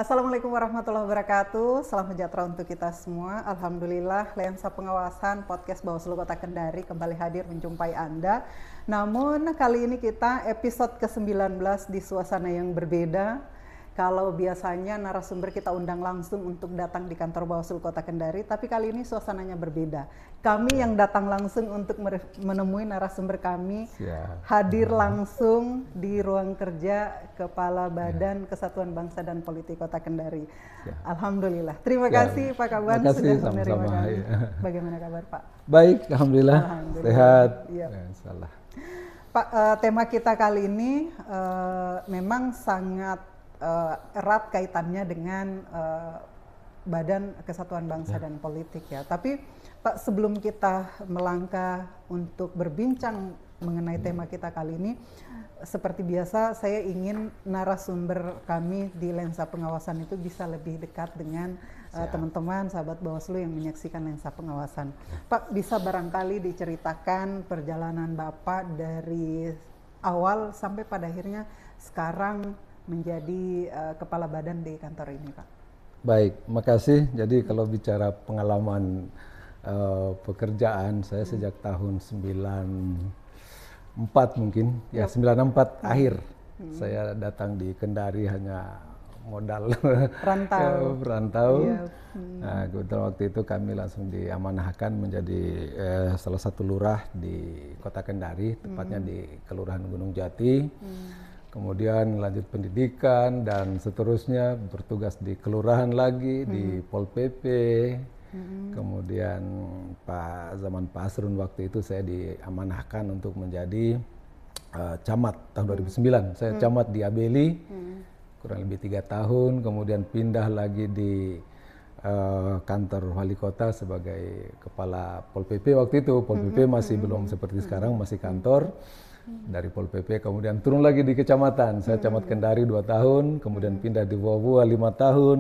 Assalamualaikum warahmatullahi wabarakatuh. Salam sejahtera untuk kita semua. Alhamdulillah, Lensa Pengawasan Podcast Bawaslu Kota Kendari kembali hadir menjumpai Anda. Namun kali ini kita episode ke-19 di suasana yang berbeda. Kalau biasanya narasumber kita undang langsung untuk datang di kantor Bawaslu Kota Kendari, tapi kali ini suasananya berbeda. Kami yang datang langsung untuk menemui narasumber kami, hadir langsung di ruang kerja Kepala Badan Kesatuan Bangsa dan Politik Kota Kendari. Alhamdulillah. Terima kasih Pak Kaban sudah menerima kami. Bagaimana kabar Pak? Baik, alhamdulillah. Sehat. Ya. Pak, tema kita kali ini memang sangat erat kaitannya dengan Badan Kesatuan Bangsa dan Politik ya. Tapi Pak, sebelum kita melangkah untuk berbincang mengenai tema kita kali ini, seperti biasa saya ingin narasumber kami di Lensa Pengawasan itu bisa lebih dekat dengan teman-teman sahabat Bawaslu yang menyaksikan Lensa Pengawasan. Pak, bisa barangkali diceritakan perjalanan Bapak dari awal sampai pada akhirnya sekarang menjadi kepala badan di kantor ini, Pak. Baik, makasih. Jadi kalau bicara pengalaman pekerjaan, saya sejak tahun 94 mungkin, ya 94 akhir saya datang di Kendari hanya modal rantau. Nah, kebetulan waktu itu kami langsung diamanahkan menjadi salah satu lurah di Kota Kendari, tepatnya di Kelurahan Gunung Jati. Kemudian lanjut pendidikan dan seterusnya, bertugas di kelurahan lagi, di Pol PP. Kemudian zaman Pak Asrun waktu itu saya diamanahkan untuk menjadi camat tahun 2009. Saya camat di Abeli kurang lebih 3 tahun, kemudian pindah lagi di kantor wali kota sebagai kepala Pol PP waktu itu. Pol PP masih belum seperti sekarang, masih kantor. Dari Pol PP kemudian turun lagi di kecamatan. Saya camat Kendari 2 tahun, kemudian pindah di Wawua 5 tahun.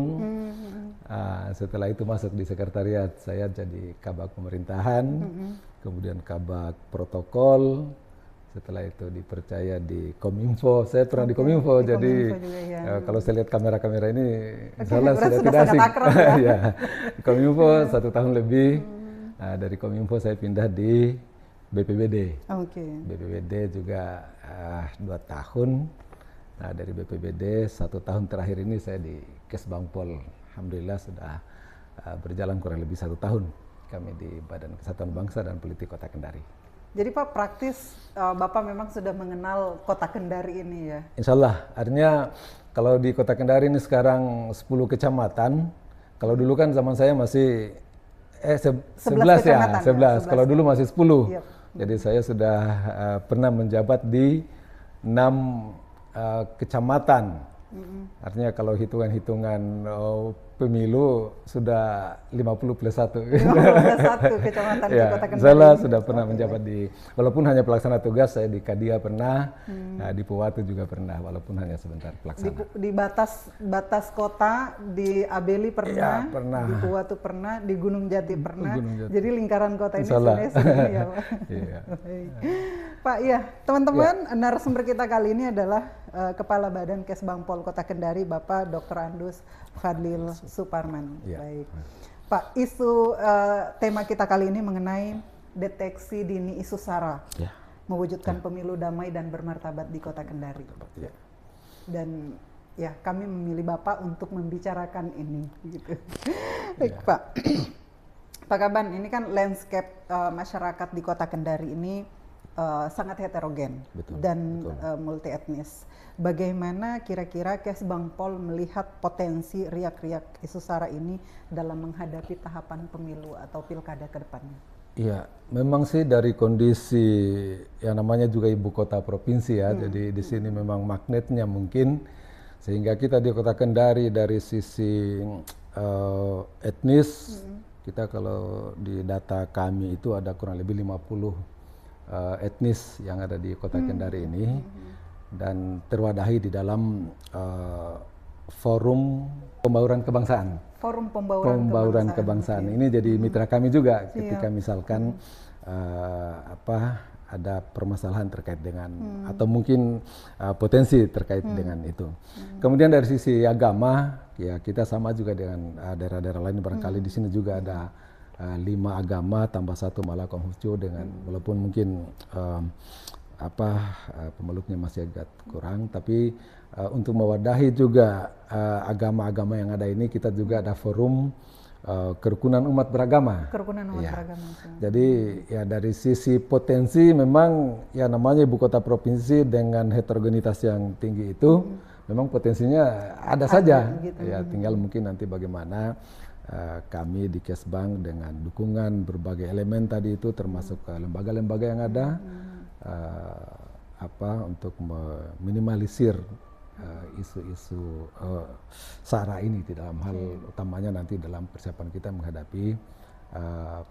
Setelah itu masuk di sekretariat, saya jadi kabak pemerintahan, kemudian kabak protokol. Setelah itu dipercaya di Kominfo. Saya pernah di Kominfo, jadi kalau saya lihat kamera-kamera ini, salah sudah tidak asing. Ya, di Kominfo 1 tahun lebih. Dari Kominfo saya pindah di BPBD. BPBD juga 2 tahun. Nah, dari BPBD 1 tahun terakhir ini saya di Kesbangpol. Alhamdulillah sudah berjalan kurang lebih 1 tahun kami di Badan Kesatuan Bangsa dan Politik Kota Kendari. Jadi Pak, praktis Bapak memang sudah mengenal Kota Kendari ini ya? Insya Allah, artinya kalau di Kota Kendari ini sekarang 10 kecamatan. Kalau dulu kan zaman saya masih 11 ya, 11. Kalau dulu masih 10. Yep. Jadi saya sudah pernah menjabat di 6 kecamatan. Artinya kalau hitungan-hitungan pemilu sudah 50 plus 1. 50 kecamatan di Kota Kendari. Saya sudah pernah menjabat di, walaupun hanya pelaksana tugas, saya di Kadia pernah, di Puwatu juga pernah, walaupun hanya sebentar pelaksana. Di batas kota, di Abeli pernah, pernah. Di Puwatu pernah, di Gunung Jati pernah. Jadi lingkaran kota ini sebenarnya segini ya Pak. Pak, ya teman-teman, narasumber kita kali ini adalah Kepala Badan Kesbangpol Kota Kendari, Bapak Dr. Andus Fadlil Suparman. Baik, Pak, isu tema kita kali ini mengenai deteksi dini isu SARA, mewujudkan pemilu damai dan bermartabat di Kota Kendari. Dan ya kami memilih Bapak untuk membicarakan ini. Gitu. Baik, Pak. Pak Kaban, ini kan landscape masyarakat di Kota Kendari ini sangat heterogen dan multi etnis. Bagaimana kira-kira Kesbangpol melihat potensi riak-riak isu SARA ini dalam menghadapi tahapan pemilu atau pilkada ke depannya? Iya, memang sih dari kondisi yang namanya juga ibu kota provinsi ya, jadi di sini memang magnetnya mungkin, sehingga kita di Kota Kendari dari sisi etnis, kita kalau di data kami itu ada kurang lebih 50 etnis yang ada di Kota Kendari ini, dan terwadahi di dalam forum pembauran kebangsaan. Forum pembauran kebangsaan. Ini jadi mitra kami juga ketika misalkan ada permasalahan terkait dengan atau mungkin potensi terkait dengan itu. Kemudian dari sisi agama, ya kita sama juga dengan daerah-daerah lain, barangkali di sini juga ada 5 agama tambah 1 malah Konghucu, dengan walaupun mungkin pemeluknya masih agak kurang, tapi untuk mewadahi juga agama-agama yang ada ini, kita juga ada forum kerukunan umat beragama. Kerukunan umat ya. beragama. Jadi ya dari sisi potensi memang ya namanya ibu kota provinsi dengan heterogenitas yang tinggi itu memang potensinya ada saja. Gitu. Ya tinggal mungkin nanti bagaimana kami di Kesbang dengan dukungan berbagai elemen tadi itu termasuk lembaga-lembaga yang ada untuk meminimalisir isu-isu SARA ini di dalam hal utamanya nanti dalam persiapan kita menghadapi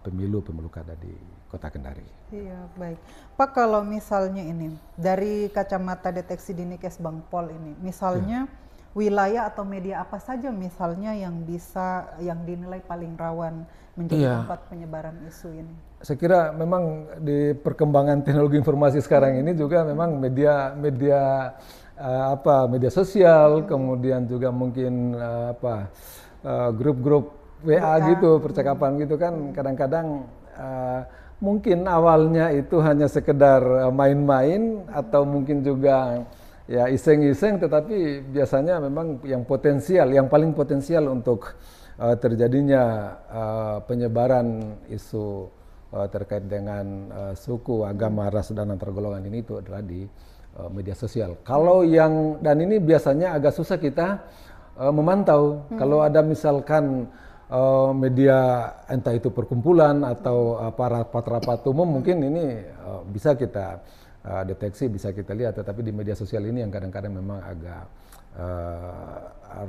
pemilu kada di Kota Kendari. Iya, baik. Pak, kalau misalnya ini dari kacamata deteksi dini Kesbangpol ini, misalnya wilayah atau media apa saja misalnya yang dinilai paling rawan menjadi tempat penyebaran isu ini? Saya kira memang di perkembangan teknologi informasi sekarang ini juga memang media sosial, kemudian juga mungkin grup-grup WA gitu, percakapan gitu kan kadang-kadang mungkin awalnya itu hanya sekedar main-main atau mungkin juga ya iseng-iseng, tetapi biasanya memang yang paling potensial untuk terjadinya penyebaran isu terkait dengan suku, agama, ras dan antar golongan ini itu adalah di media sosial. Kalau dan ini biasanya agak susah kita memantau. Kalau ada misalkan media entah itu perkumpulan atau rapat-rapat umum, mungkin ini bisa kita deteksi, bisa kita lihat. Tetapi di media sosial ini yang kadang-kadang memang agak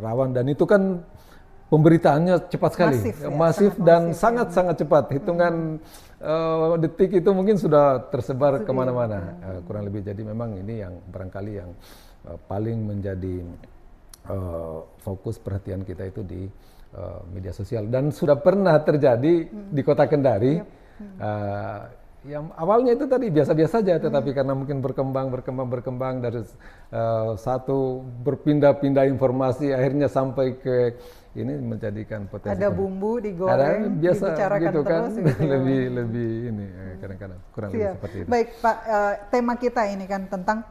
rawan, dan itu kan pemberitaannya cepat sekali, masif dan sangat-sangat cepat. Hitungan detik itu mungkin sudah tersebar kemana-mana, kurang lebih. Jadi memang ini yang barangkali yang paling menjadi fokus perhatian kita itu di media sosial. Dan sudah pernah terjadi di Kota Kendari, yang awalnya itu tadi biasa-biasa saja, tetapi karena mungkin berkembang dari satu berpindah-pindah informasi, akhirnya sampai ke ini menjadikan potensi. Ada bumbu digoreng, dibicarakan gitu kan, terus gitu. lebih ini kadang-kadang kurang lebih seperti itu. Baik Pak, tema kita ini kan tentang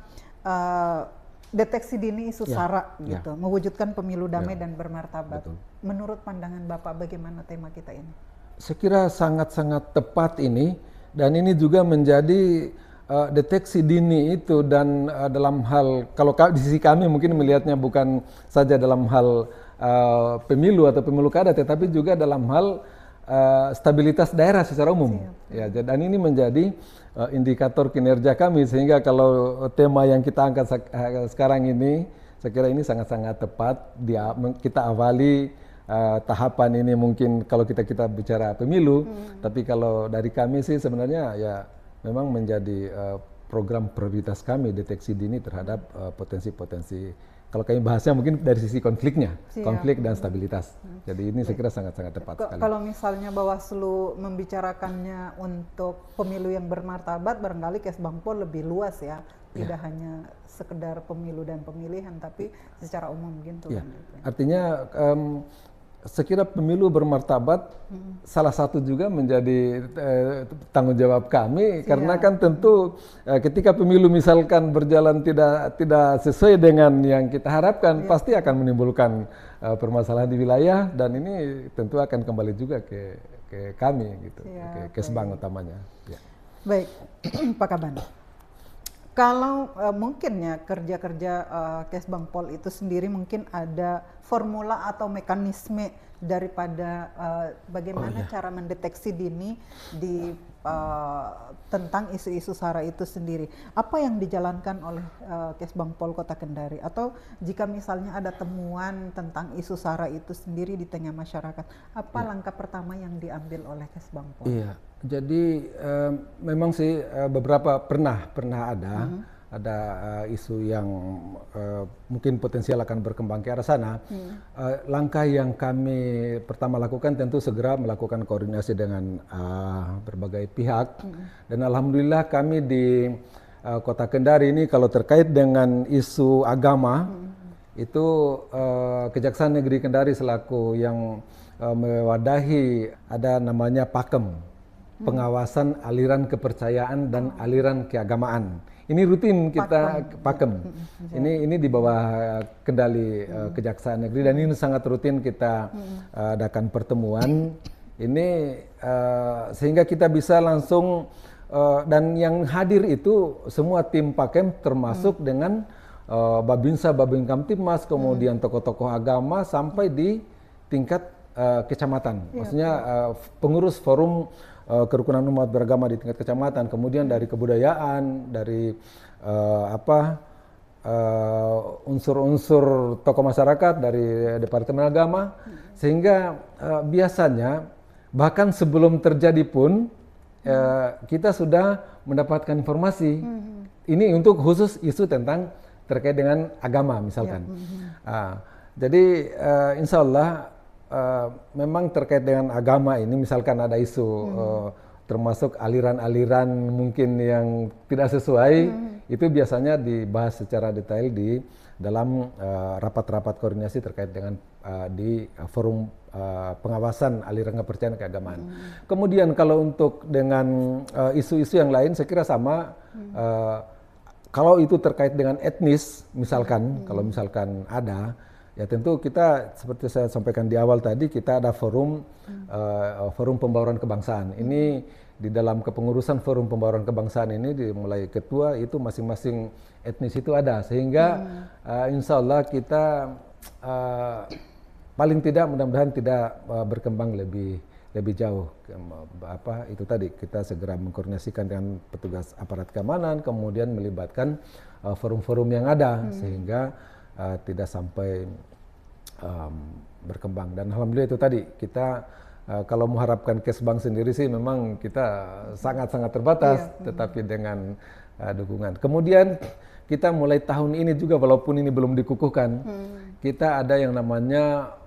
deteksi dini isu SARA gitu, mewujudkan pemilu damai dan bermartabat. Betul. Menurut pandangan Bapak bagaimana tema kita ini? Saya kira sangat-sangat tepat ini, dan ini juga menjadi deteksi dini itu, dan dalam hal, kalau di sisi kami mungkin melihatnya bukan saja dalam hal pemilu atau pemilu kada, tetapi juga dalam hal stabilitas daerah secara umum. Ya, dan ini menjadi indikator kinerja kami, sehingga kalau tema yang kita angkat sekarang ini, saya kira ini sangat-sangat tepat. Kita awali tahapan ini mungkin kalau kita bicara pemilu, tapi kalau dari kami sih sebenarnya ya memang menjadi program prioritas kami deteksi dini terhadap potensi-potensi. Kalau kami bahasnya mungkin dari sisi konfliknya, konflik dan stabilitas. Jadi ini saya kira sangat-sangat tepat sekali. Kalau misalnya Bawaslu membicarakannya untuk pemilu yang bermartabat, barangkali Kesbangpol lebih luas ya, tidak hanya sekedar pemilu dan pemilihan, tapi secara umum gitu. Artinya saya kira pemilu bermartabat salah satu juga menjadi tanggung jawab kami, karena kan tentu ketika pemilu misalkan berjalan tidak sesuai dengan yang kita harapkan, pasti akan menimbulkan permasalahan di wilayah, dan ini tentu akan kembali juga ke kami gitu, ke Kesbang utamanya. Baik, Pak Kaban. Kalau mungkin ya kerja-kerja Kesbangpol itu sendiri mungkin ada formula atau mekanisme daripada bagaimana cara mendeteksi dini di tentang isu-isu SARA itu sendiri. Apa yang dijalankan oleh Kesbangpol Kota Kendari, atau jika misalnya ada temuan tentang isu SARA itu sendiri di tengah masyarakat, apa langkah pertama yang diambil oleh Kesbangpol? Iya. Jadi memang sih beberapa pernah ada ada isu yang mungkin potensial akan berkembang ke arah sana, langkah yang kami pertama lakukan tentu segera melakukan koordinasi dengan berbagai pihak, dan alhamdulillah kami di Kota Kendari ini kalau terkait dengan isu agama itu Kejaksaan Negeri Kendari selaku yang mewadahi ada namanya PAKEM, Pengawasan Aliran Kepercayaan dan Aliran Keagamaan. Ini rutin kita PAKEM. Ini di bawah kendali Kejaksaan Negeri, dan ini sangat rutin kita adakan pertemuan. Ini sehingga kita bisa langsung dan yang hadir itu semua tim PAKEM termasuk dengan Babinsa, Babin Kamtibmas, kemudian tokoh-tokoh agama sampai di tingkat kecamatan. Maksudnya pengurus forum kerukunan umat beragama di tingkat kecamatan, kemudian dari kebudayaan, dari unsur-unsur tokoh masyarakat, dari Departemen Agama, sehingga biasanya bahkan sebelum terjadi pun kita sudah mendapatkan informasi. Ini untuk khusus isu tentang terkait dengan agama misalkan. Jadi insya Allah memang terkait dengan agama ini, misalkan ada isu termasuk aliran-aliran mungkin yang tidak sesuai, itu biasanya dibahas secara detail di dalam rapat-rapat koordinasi terkait dengan di forum pengawasan aliran kepercayaan keagamaan. Kemudian kalau untuk dengan isu-isu yang lain saya kira sama. Kalau itu terkait dengan etnis misalkan, kalau misalkan ada, ya tentu kita seperti saya sampaikan di awal tadi, kita ada forum pembauran kebangsaan. Ini di dalam kepengurusan forum pembauran kebangsaan ini dimulai ketua itu masing-masing etnis itu ada, sehingga insya Allah kita paling tidak mudah-mudahan tidak berkembang lebih jauh. Itu tadi kita segera mengkoordinasikan dengan petugas aparat keamanan, kemudian melibatkan forum-forum yang ada sehingga tidak sampai berkembang. Dan alhamdulillah itu tadi kita kalau mengharapkan Kesbang sendiri sih memang kita sangat-sangat terbatas, tetapi dengan dukungan. Kemudian kita mulai tahun ini juga walaupun ini belum dikukuhkan, kita ada yang namanya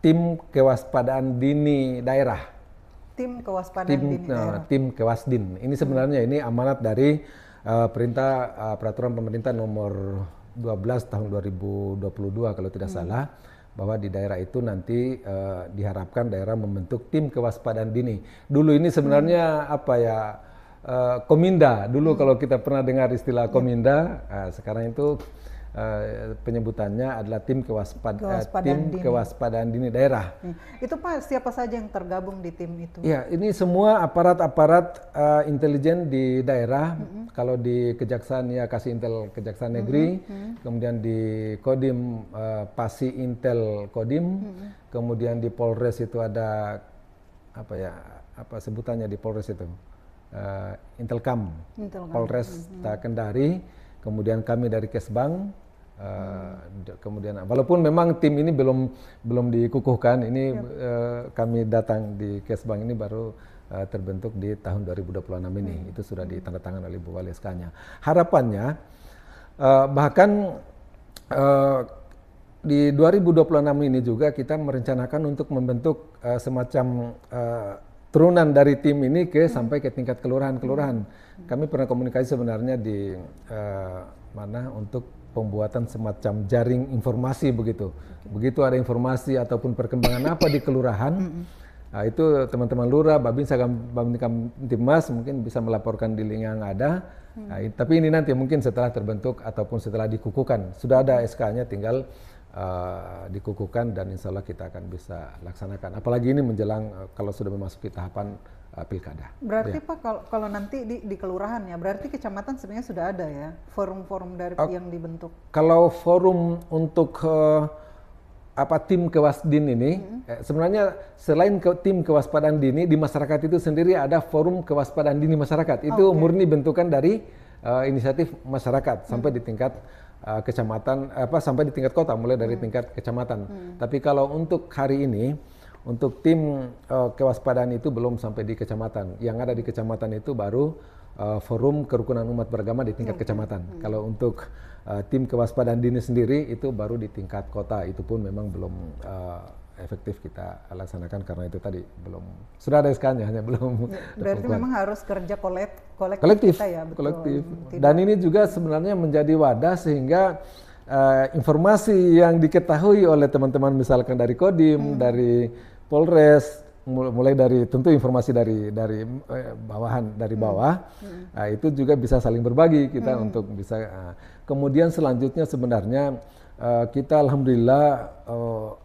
Tim Kewaspadaan Dini Daerah. Tim Kewaspadaan Dini Daerah. Tim Kewasdin. Ini sebenarnya ini amanat dari perintah peraturan pemerintah nomor 12 tahun 2022 kalau tidak salah, bahwa di daerah itu nanti diharapkan daerah membentuk tim kewaspadaan dini. Dulu ini sebenarnya Kominda. Dulu kalau kita pernah dengar istilah Kominda, sekarang itu penyebutannya adalah tim kewaspadaan dini daerah. Itu Pak, siapa saja yang tergabung di tim itu? Ya, ini semua aparat-aparat intelijen di daerah. Kalau di Kejaksaan ya Kasih Intel Kejaksaan Negeri, kemudian di Kodim Pasi Intel Kodim, kemudian di Polres itu ada apa sebutannya di Polres itu Intelkam. Polres Kendari, kemudian kami dari Kesbang. Kemudian walaupun memang tim ini belum dikukuhkan, ini kami datang di Kesbang ini baru terbentuk di tahun 2026 ini. Itu sudah ditandatangani oleh Bu Wali SK-nya. Harapannya bahkan di 2026 ini juga kita merencanakan untuk membentuk semacam turunan dari tim ini sampai ke tingkat kelurahan-kelurahan. Kami pernah komunikasi sebenarnya di untuk pembuatan semacam jaring informasi begitu. Begitu ada informasi ataupun perkembangan apa di kelurahan, itu teman-teman lurah, Babinsa, Babin Kamtibmas mungkin bisa melaporkan di link yang ada. Tapi ini nanti mungkin setelah terbentuk ataupun setelah dikukuhkan. Sudah ada SK-nya, tinggal dikukuhkan dan insya Allah kita akan bisa laksanakan. Apalagi ini menjelang kalau sudah memasuki tahapan pilkada. Berarti ya. Pak kalau nanti di kelurahan ya, berarti kecamatan sebenarnya sudah ada ya forum-forum dari yang dibentuk. Kalau forum untuk tim kewasdin ini sebenarnya selain tim kewaspadaan dini di masyarakat itu sendiri ada forum kewaspadaan dini masyarakat. Itu murni bentukan dari inisiatif masyarakat sampai di tingkat kecamatan sampai di tingkat kota, mulai dari tingkat kecamatan. Tapi kalau untuk hari ini untuk tim kewaspadaan itu belum sampai di kecamatan. Yang ada di kecamatan itu baru forum kerukunan umat beragama di tingkat kecamatan. Kalau untuk tim kewaspadaan dini sendiri itu baru di tingkat kota, itu pun memang belum efektif kita laksanakan karena itu tadi belum, sudah ada SK-nya hanya belum. Berarti memang harus kerja kolektif kita ya, betul. Kolektif. Dan ini juga sebenarnya menjadi wadah sehingga informasi yang diketahui oleh teman-teman misalkan dari Kodim, dari Polres, mulai dari tentu informasi dari bawahan dari bawah, itu juga bisa saling berbagi kita untuk bisa. Kemudian selanjutnya sebenarnya kita alhamdulillah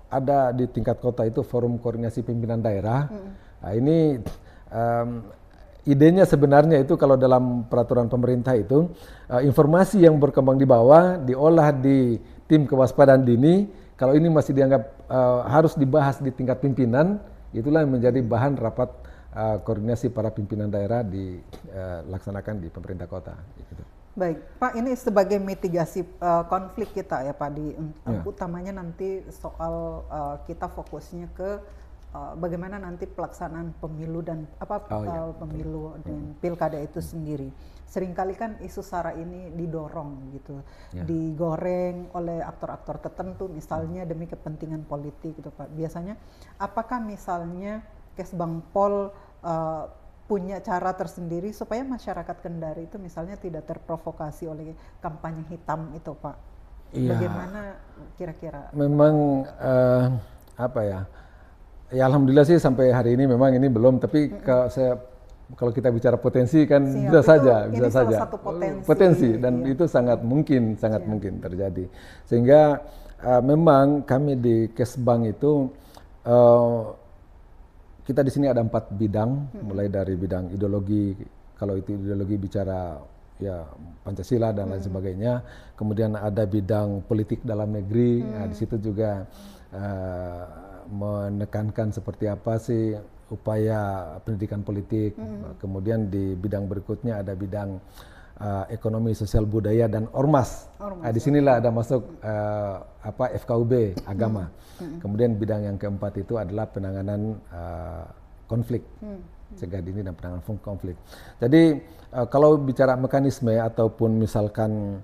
ada di tingkat kota itu forum koordinasi pimpinan daerah. Nah, ini idenya sebenarnya itu kalau dalam peraturan pemerintah itu informasi yang berkembang di bawah diolah di tim kewaspadaan dini. Kalau ini masih dianggap harus dibahas di tingkat pimpinan, itulah yang menjadi bahan rapat koordinasi para pimpinan daerah dilaksanakan di pemerintah kota. Gitu. Baik, Pak, ini sebagai mitigasi konflik kita ya Pak, utamanya nanti soal kita fokusnya ke bagaimana nanti pelaksanaan pemilu dan pemilu dan pilkada itu sendiri. Seringkali kan isu SARA ini didorong gitu, digoreng oleh aktor-aktor tertentu, misalnya demi kepentingan politik gitu Pak. Biasanya, apakah misalnya Kesbangpol punya cara tersendiri supaya masyarakat Kendari itu misalnya tidak terprovokasi oleh kampanye hitam itu Pak? Ya, bagaimana kira-kira? Memang ya alhamdulillah sih sampai hari ini memang ini belum, tapi kalau kita bicara potensi kan bisa saja satu potensi dan itu sangat mungkin terjadi. Sehingga memang kami di Kesbang itu kita di sini ada 4 bidang, mulai dari bidang ideologi, kalau itu ideologi bicara ya Pancasila dan lain sebagainya. Kemudian ada bidang politik dalam negeri, di situ juga menekankan seperti apa sih upaya pendidikan politik. Kemudian di bidang berikutnya ada bidang ekonomi, sosial, budaya dan ormas. Di sinilah ada masuk FKUB agama. Kemudian bidang yang keempat itu adalah penanganan konflik, cegah dini dan penanganan konflik. Jadi kalau bicara mekanisme ataupun misalkan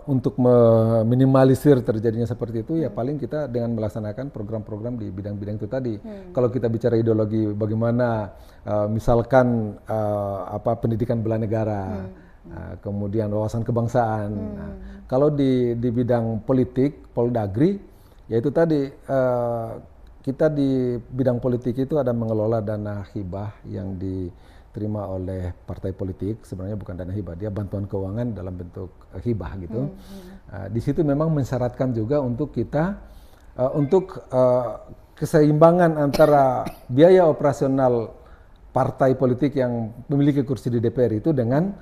untuk meminimalisir terjadinya seperti itu, ya paling kita dengan melaksanakan program-program di bidang-bidang itu tadi. Kalau kita bicara ideologi, bagaimana misalkan pendidikan bela negara, kemudian wawasan kebangsaan. Kalau di bidang politik, Poldagri, yaitu tadi kita di bidang politik itu ada mengelola dana hibah yang diterima oleh partai politik. Sebenarnya bukan dana hibah, dia bantuan keuangan dalam bentuk hibah gitu. Di situ memang mensyaratkan juga untuk kita untuk keseimbangan antara biaya operasional partai politik yang memiliki kursi di DPR itu dengan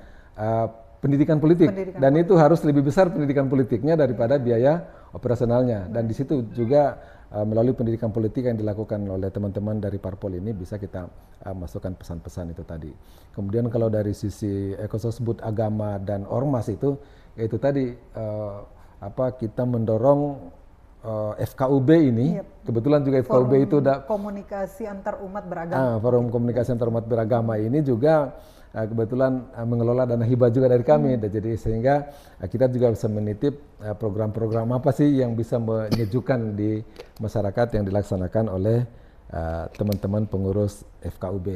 pendidikan politik. Dan itu harus lebih besar pendidikan politiknya daripada biaya operasionalnya. Dan di situ juga melalui pendidikan politik yang dilakukan oleh teman-teman dari parpol ini bisa kita masukkan pesan-pesan itu tadi. Kemudian kalau dari sisi ekososbud agama dan ormas itu, yaitu tadi kita mendorong FKUB ini. Kebetulan juga FKUB itu ada komunikasi antar umat beragama. Forum komunikasi antar umat beragama ini juga kebetulan mengelola dana hibah juga dari kami. Jadi sehingga kita juga bisa menitip program-program apa sih yang bisa menyejukkan di masyarakat yang dilaksanakan oleh teman-teman pengurus FKUB.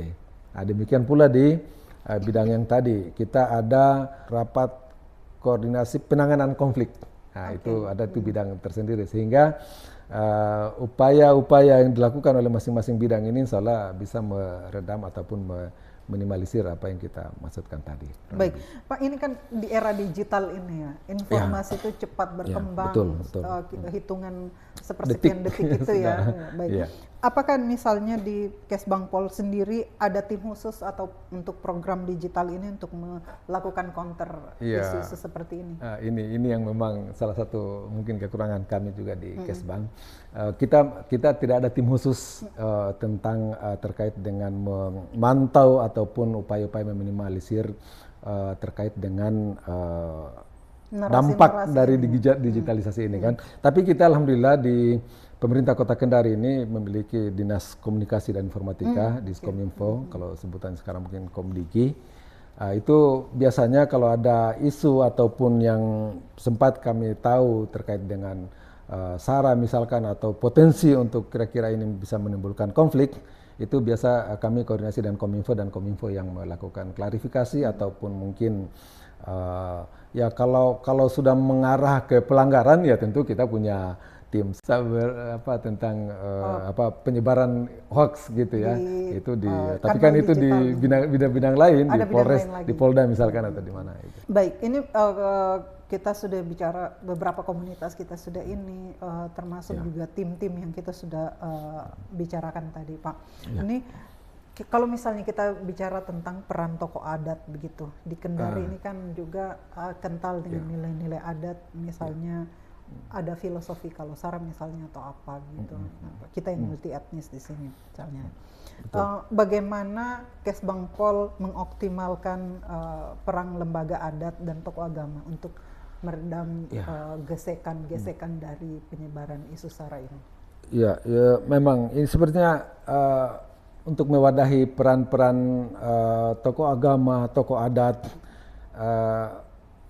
Demikian pula di bidang yang tadi kita ada rapat koordinasi penanganan konflik. Itu ada itu bidang tersendiri, sehingga upaya-upaya yang dilakukan oleh masing-masing bidang ini insya Allah bisa meredam ataupun minimalisir apa yang kita maksudkan tadi. Baik, Pak, ini kan di era digital ini ya, informasi itu cepat berkembang, betul. Hitungan sepersekian detik itu ya. Baik. Apakah misalnya di Kesbangpol sendiri ada tim khusus atau untuk program digital ini untuk melakukan counter isu seperti ini? Ini yang memang salah satu mungkin kekurangan kami juga di Kesbang. Kita tidak ada tim khusus tentang terkait dengan memantau ataupun upaya-upaya meminimalisir terkait dengan dampak dari digitalisasi ini kan. Tapi kita alhamdulillah di pemerintah Kota Kendari ini memiliki Dinas Komunikasi dan Informatika, Diskominfo, kalau sebutan sekarang mungkin Komdiki. Itu biasanya kalau ada isu ataupun yang sempat kami tahu terkait dengan SARA misalkan atau potensi untuk kira-kira ini bisa menimbulkan konflik, itu biasa kami koordinasi dengan Kominfo yang melakukan klarifikasi ataupun mungkin ya kalau sudah mengarah ke pelanggaran ya tentu kita punya tim tentang penyebaran hoax gitu ya. Tapi kan itu di bidang-bidang lain, di Polres, di Polda misalkan atau di mana itu. Baik, ini kita sudah bicara beberapa komunitas kita sudah ini termasuk juga tim-tim yang kita sudah bicarakan tadi, Pak. Ini kalau misalnya kita bicara tentang peran tokoh adat begitu di Kendari ini kan juga kental dengan nilai-nilai adat, misalnya ada filosofi kalau SARA misalnya atau apa gitu. Kita yang multi etnis di sini misalnya. Bagaimana Kesbangpol mengoptimalkan peran lembaga adat dan tokoh agama untuk meredam gesekan-gesekan dari penyebaran isu SARA ini? Ya memang ini sepertinya untuk mewadahi peran-peran tokoh agama, tokoh adat,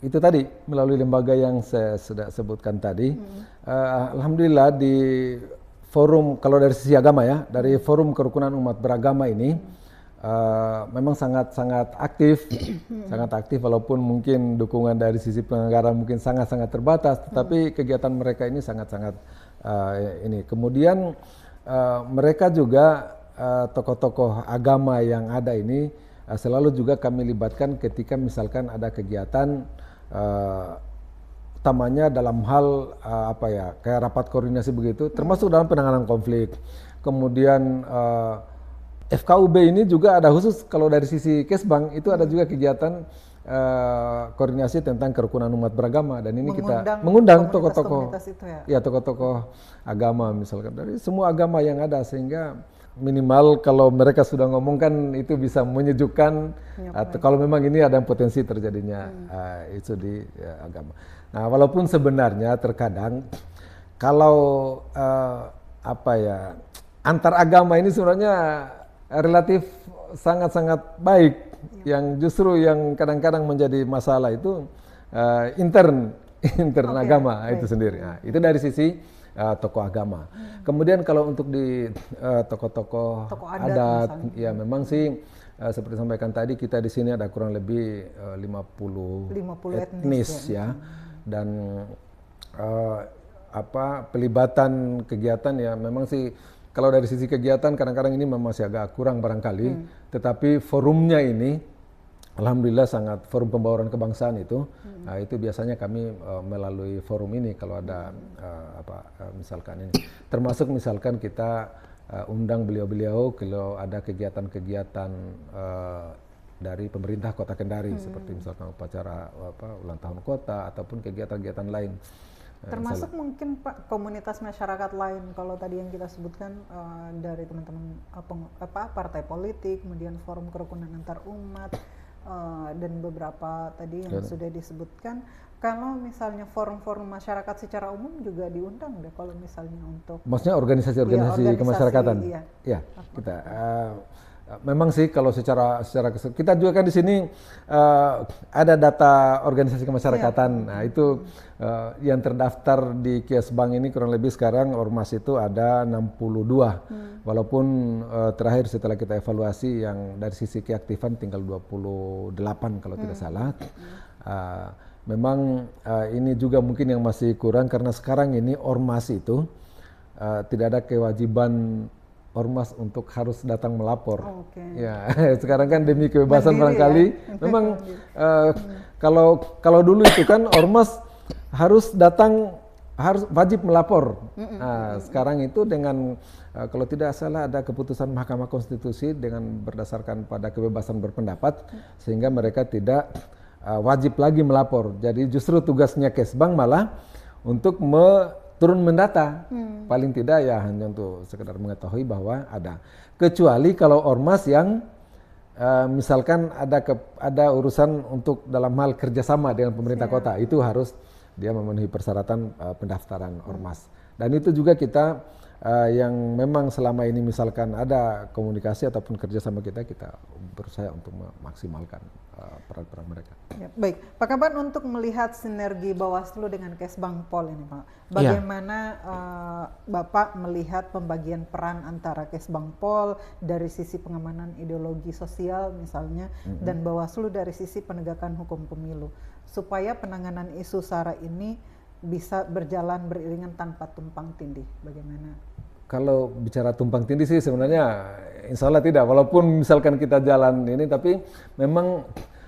itu tadi melalui lembaga yang saya sudah sebutkan tadi. Alhamdulillah di forum, kalau dari sisi agama ya, dari forum kerukunan umat beragama ini memang sangat aktif, sangat aktif walaupun mungkin dukungan dari sisi penganggaran mungkin sangat terbatas, tetapi kegiatan mereka ini sangat ini. Kemudian mereka juga tokoh-tokoh agama yang ada ini selalu juga kami libatkan ketika misalkan ada kegiatan utamanya dalam hal kayak rapat koordinasi begitu, termasuk dalam penanganan konflik. Kemudian FKUB ini juga ada khusus kalau dari sisi Kesbang itu ada juga kegiatan koordinasi tentang kerukunan umat beragama, dan ini kita mengundang tokoh-tokoh tokoh-tokoh agama misalkan dari semua agama yang ada, sehingga minimal kalau mereka sudah ngomong kan itu bisa menyejukkan atau kalau memang ini ada potensi terjadinya itu di agama. Nah, walaupun sebenarnya terkadang kalau antar agama ini sebenarnya relatif sangat baik, yang justru yang kadang-kadang menjadi masalah itu intern agama itu sendiri. Nah, itu dari sisi tokoh agama. Kemudian kalau untuk di tokoh-tokoh adat ya memang sih seperti sampaikan tadi, kita di sini ada kurang lebih 50 etnis ya. Dan pelibatan kegiatan ya memang sih kalau dari sisi kegiatan kadang-kadang ini memang masih agak kurang barangkali, tetapi forumnya ini alhamdulillah sangat, forum pembauran kebangsaan itu, itu biasanya kami melalui forum ini kalau ada misalkan ini, termasuk misalkan kita undang beliau-beliau kalau ada kegiatan-kegiatan dari pemerintah Kota Kendari, seperti misalkan upacara ulang tahun kota ataupun kegiatan-kegiatan lain. Termasuk mungkin Pak komunitas masyarakat lain, kalau tadi yang kita sebutkan dari teman-teman partai politik, kemudian forum kerukunan antar umat, dan beberapa tadi yang sudah disebutkan. Kalau misalnya forum-forum masyarakat secara umum juga diundang deh kalau misalnya untuk, maksudnya organisasi kemasyarakatan. Iya, kita memang sih kalau secara kita juga kan di sini ada data organisasi kemasyarakatan. Nah, itu yang terdaftar di Kesbang ini kurang lebih sekarang ormas itu ada 62. Walaupun terakhir setelah kita evaluasi yang dari sisi keaktifan tinggal 28 kalau tidak salah. Memang ini juga mungkin yang masih kurang karena sekarang ini ormas itu tidak ada kewajiban ormas untuk harus datang melapor. Ya, sekarang kan demi kebebasan barangkali. Memang kalau dulu itu kan ormas harus datang, harus wajib melapor. Nah, sekarang itu dengan kalau tidak salah ada keputusan Mahkamah Konstitusi dengan berdasarkan pada kebebasan berpendapat, sehingga mereka tidak wajib lagi melapor. Jadi justru tugasnya Kesbang malah untuk turun mendata, paling tidak ya hanya untuk sekedar mengetahui bahwa ada. Kecuali kalau ormas yang misalkan ada urusan untuk dalam hal kerjasama dengan pemerintah kota, itu harus dia memenuhi persyaratan pendaftaran ormas. Dan itu juga kita yang memang selama ini misalkan ada komunikasi ataupun kerja sama kita berusaha untuk memaksimalkan peran-peran mereka. Ya, baik, Pak Kaban, untuk melihat sinergi Bawaslu dengan Kesbangpol ini, Pak, bagaimana Bapak melihat pembagian peran antara Kesbangpol dari sisi pengamanan ideologi sosial misalnya, dan Bawaslu dari sisi penegakan hukum pemilu, supaya penanganan isu SARA ini bisa berjalan beriringan tanpa tumpang tindih? Bagaimana? Kalau bicara tumpang tindih sih sebenarnya insya Allah tidak, walaupun misalkan kita jalan ini, tapi memang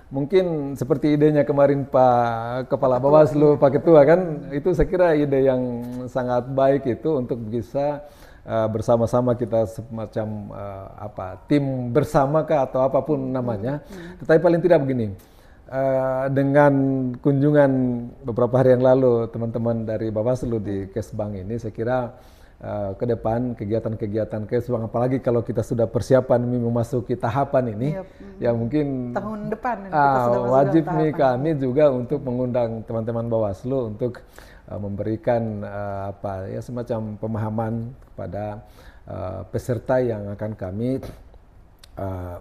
mungkin seperti idenya kemarin Pak Kepala Bawaslu, Pak Ketua kan, itu saya kira ide yang sangat baik itu untuk bisa bersama-sama kita semacam tim bersama kah atau apapun namanya. Tetapi paling tidak begini, dengan kunjungan beberapa hari yang lalu teman-teman dari Bawaslu di Kesbang ini, saya kira ke depan kegiatan-kegiatan Kesbang, apalagi kalau kita sudah persiapan memasuki tahapan ini, ya mungkin tahun depan wajib nih kami juga untuk mengundang teman-teman Bawaslu untuk memberikan semacam pemahaman kepada peserta yang akan kami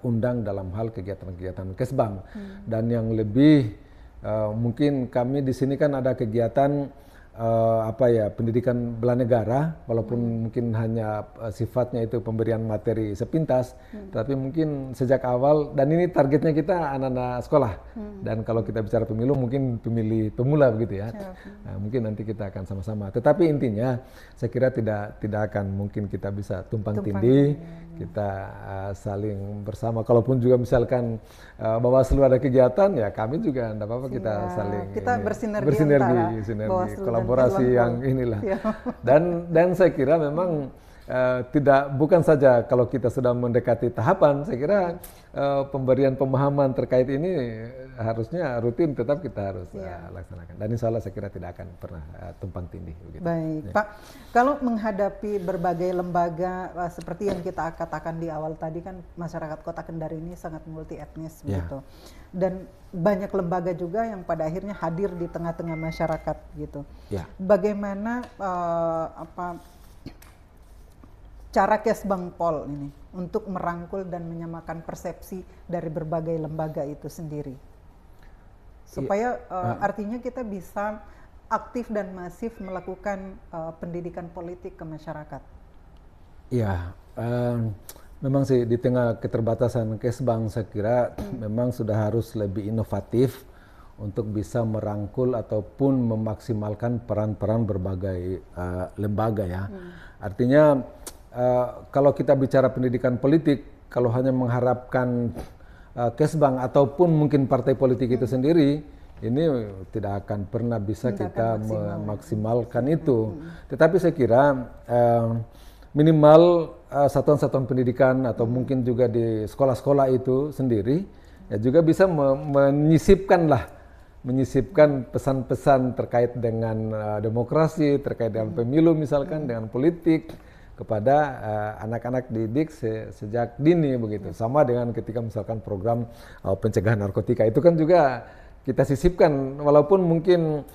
undang dalam hal kegiatan-kegiatan Kesbang. Dan yang lebih mungkin kami di sini kan ada kegiatan pendidikan bela negara, walaupun mungkin hanya sifatnya itu pemberian materi sepintas, tapi mungkin sejak awal, dan ini targetnya kita anak-anak sekolah, dan kalau kita bicara pemilu mungkin pemilih pemula begitu ya. Nah, mungkin nanti kita akan sama-sama, tetapi intinya saya kira tidak akan mungkin kita bisa tumpang tindih, kita saling bersama. Kalaupun juga misalkan Bawaslu ada kegiatan, ya kami juga tidak apa-apa, kita saling bersinergi, kolaborasi yang inilah. Dan saya kira memang bukan saja kalau kita sudah mendekati tahapan, saya kira pemberian pemahaman terkait ini harusnya rutin tetap kita harus laksanakan. Dan insya Allah saya kira tidak akan pernah tumpang tindih. Begitu. Baik, Pak. Kalau menghadapi berbagai lembaga seperti yang kita katakan di awal tadi, kan masyarakat Kota Kendari ini sangat multi etnis begitu. Dan banyak lembaga juga yang pada akhirnya hadir di tengah-tengah masyarakat gitu. Bagaimana cara Kesbangpol ini untuk merangkul dan menyamakan persepsi dari berbagai lembaga itu sendiri, supaya artinya kita bisa aktif dan masif melakukan pendidikan politik ke masyarakat? Iya, memang sih di tengah keterbatasan Kesbang, saya kira memang sudah harus lebih inovatif untuk bisa merangkul ataupun memaksimalkan peran-peran berbagai lembaga ya. Artinya kalau kita bicara pendidikan politik, kalau hanya mengharapkan Kesbang ataupun mungkin partai politik itu sendiri, ini tidak akan pernah bisa kita memaksimalkan itu. Tetapi saya kira minimal satuan-satuan pendidikan atau mungkin juga di sekolah-sekolah itu sendiri ya juga bisa menyisipkan pesan-pesan terkait dengan demokrasi, terkait dengan pemilu misalkan, dengan politik, kepada anak-anak didik sejak dini begitu. Sama dengan ketika misalkan program pencegahan narkotika itu kan juga kita sisipkan, walaupun mungkin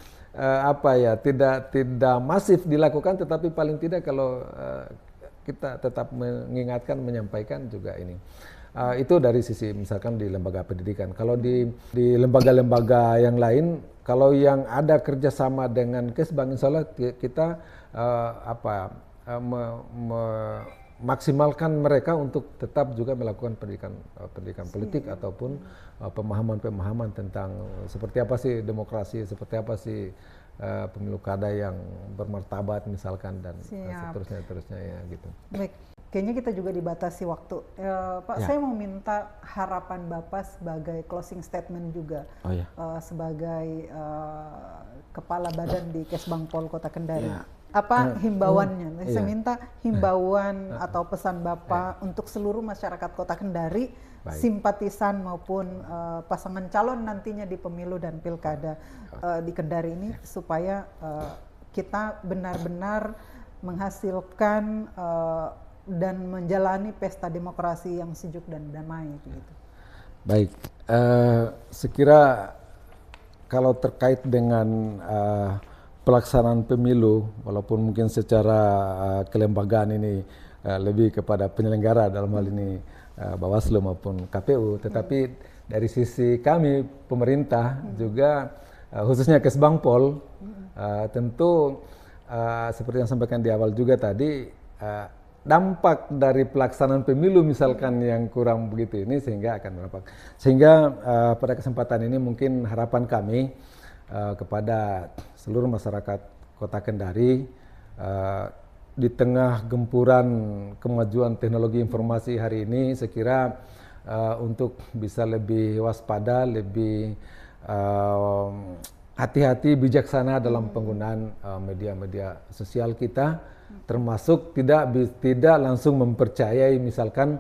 tidak masif dilakukan, tetapi paling tidak kalau kita tetap mengingatkan, menyampaikan juga ini. Itu dari sisi misalkan di lembaga pendidikan. Kalau di lembaga-lembaga yang lain, kalau yang ada kerjasama dengan Kesbang, insya Allah kita memaksimalkan mereka untuk tetap juga melakukan pendidikan politik ataupun pemahaman tentang seperti apa sih demokrasi, seperti apa sih pemilu kada yang bermartabat misalkan, dan seterusnya ya gitu. Baik, kayaknya kita juga dibatasi waktu. Pak, saya mau minta harapan Bapak sebagai closing statement juga, sebagai Kepala Badan di Kesbangpol Kota Kendari. Apa himbauannya? Saya minta himbauan atau pesan Bapak untuk seluruh masyarakat Kota Kendari, simpatisan maupun pasangan calon nantinya di pemilu dan pilkada di Kendari ini, supaya kita benar-benar menghasilkan dan menjalani pesta demokrasi yang sejuk dan damai gitu. Baik, sekira kalau terkait dengan pelaksanaan pemilu, walaupun mungkin secara kelembagaan ini lebih kepada penyelenggara dalam hal ini Bawaslu maupun KPU, tetapi dari sisi kami pemerintah juga khususnya Kesbangpol tentu seperti yang sampaikan di awal juga tadi, dampak dari pelaksanaan pemilu misalkan yang kurang begitu ini sehingga akan berdampak. Sehingga pada kesempatan ini mungkin harapan kami kepada seluruh masyarakat Kota Kendari, di tengah gempuran kemajuan teknologi informasi hari ini, saya kira untuk bisa lebih waspada, lebih hati-hati, bijaksana dalam penggunaan media-media sosial kita, termasuk tidak langsung mempercayai misalkan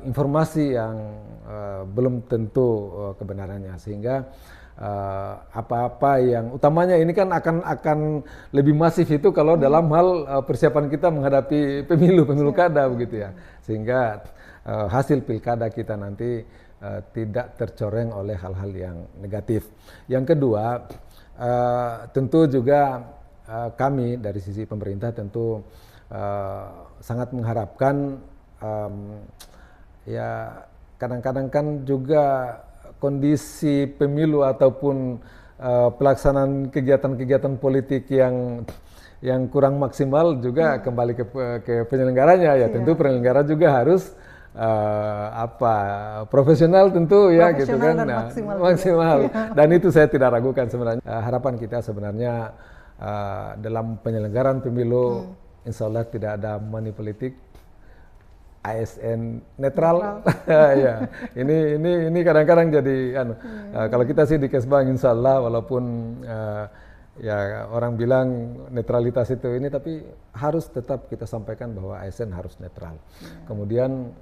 informasi yang belum tentu kebenarannya, sehingga apa-apa yang utamanya ini kan akan lebih masif itu kalau dalam hal persiapan kita menghadapi pemilu kada begitu ya, sehingga hasil pilkada kita nanti tidak tercoreng oleh hal-hal yang negatif. Yang kedua, tentu juga kami dari sisi pemerintah tentu sangat mengharapkan, ya kadang-kadang kan juga kondisi pemilu ataupun pelaksanaan kegiatan-kegiatan politik yang kurang maksimal juga kembali ke penyelenggaranya ya. Tentu penyelenggara juga harus profesional tentu ya, gitu kan, maksimal. Dan itu saya tidak ragukan sebenarnya. Harapan kita sebenarnya dalam penyelenggaraan pemilu insya Allah tidak ada money politik, ASN netral. Ya, ini kadang-kadang jadi kalau kita sih di Kesbang insya Allah, walaupun ya orang bilang netralitas itu ini, tapi harus tetap kita sampaikan bahwa ASN harus netral. Kemudian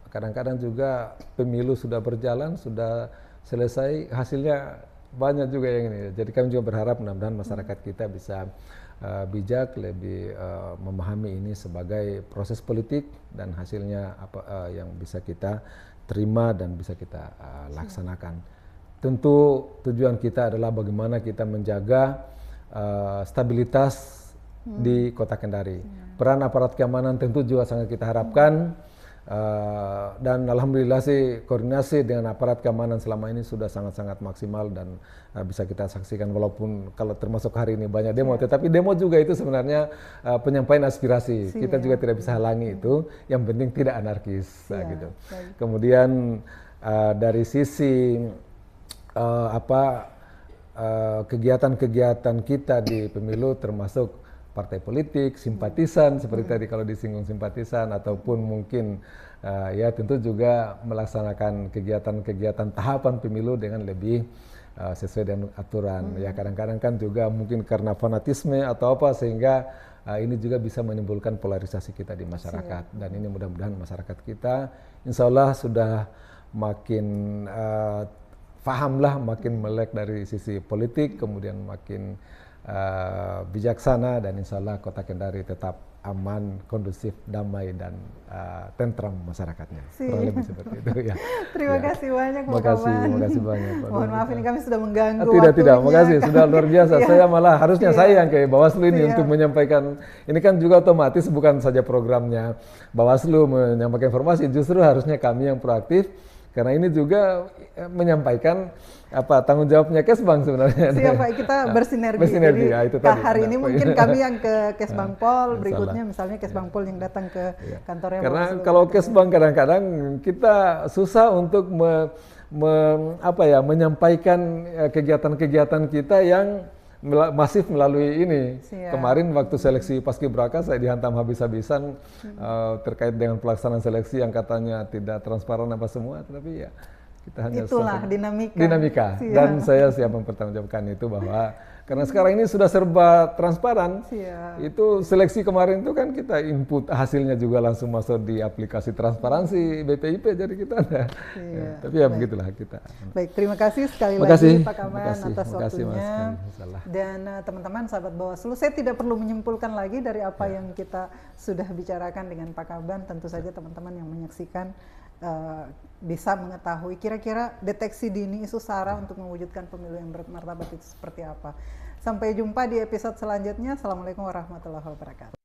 kadang-kadang juga pemilu sudah berjalan, sudah selesai, hasilnya banyak juga yang ini. Jadi kami juga berharap mudah-mudahan masyarakat kita bisa bijak, lebih memahami ini sebagai proses politik dan hasilnya apa yang bisa kita terima dan bisa kita laksanakan. Tentu tujuan kita adalah bagaimana kita menjaga stabilitas di Kota Kendari. Peran aparat keamanan tentu juga sangat kita harapkan, dan alhamdulillah sih koordinasi dengan aparat keamanan selama ini sudah sangat-sangat maksimal dan bisa kita saksikan, walaupun kalau termasuk hari ini banyak demo, tetapi demo juga itu sebenarnya penyampaian aspirasi. Kita juga tidak bisa halangi itu, yang penting tidak anarkis gitu. Kemudian dari sisi kegiatan-kegiatan kita di pemilu termasuk partai politik, simpatisan seperti tadi kalau disinggung simpatisan, ataupun mungkin ya tentu juga melaksanakan kegiatan-kegiatan tahapan pemilu dengan lebih sesuai dengan aturan. Ya kadang-kadang kan juga mungkin karena fanatisme atau apa, sehingga ini juga bisa menimbulkan polarisasi kita di masyarakat. Dan ini mudah-mudahan masyarakat kita insya Allah sudah makin fahamlah, makin melek dari sisi politik, kemudian makin bijaksana, dan insya Allah Kota Kendari tetap aman, kondusif, damai, dan tentram masyarakatnya. Kurang lebih seperti itu ya. Terima kasih banyak Pak Kaban. Terima kasih banyak. Mohon maaf ini kami sudah mengganggu Tidak, makasih. Sudah luar biasa. Saya malah harusnya saya yang ke Bawaslu ini untuk menyampaikan. Ini kan juga otomatis bukan saja programnya Bawaslu menyampaikan informasi, justru harusnya kami yang proaktif. Karena ini juga menyampaikan tanggung jawabnya Kesbang sebenarnya. Siap Pak, kita bersinergi. Jadi ya, itu tadi. Hari ini mungkin kami yang ke Kesbangpol, berikutnya misalnya Kesbangpol yang datang ke kantornya. Karena kalau Kesbang kadang-kadang kita susah untuk menyampaikan kegiatan-kegiatan kita yang masif melalui ini. Kemarin waktu seleksi Paskibraka saya dihantam habis-habisan terkait dengan pelaksanaan seleksi yang katanya tidak transparan apa semua, tetapi ya kita hanya itulah dinamika. Dan saya siap mempertanggungjawabkan itu, bahwa karena sekarang ini sudah serba transparan. Itu seleksi kemarin itu kan kita input hasilnya juga langsung masuk di aplikasi transparansi BPIP, jadi kita ada. Tapi ya begitulah kita. Baik, terima kasih sekali lagi Pak Kaban atas waktunya. Dan teman-teman sahabat Bawaslu, saya tidak perlu menyimpulkan lagi dari apa yang kita sudah bicarakan dengan Pak Kaban. Tentu saja teman-teman yang menyaksikan bisa mengetahui kira-kira deteksi dini isu SARA untuk mewujudkan pemilu yang bermartabat itu seperti apa. Sampai jumpa di episode selanjutnya. Assalamualaikum warahmatullahi wabarakatuh.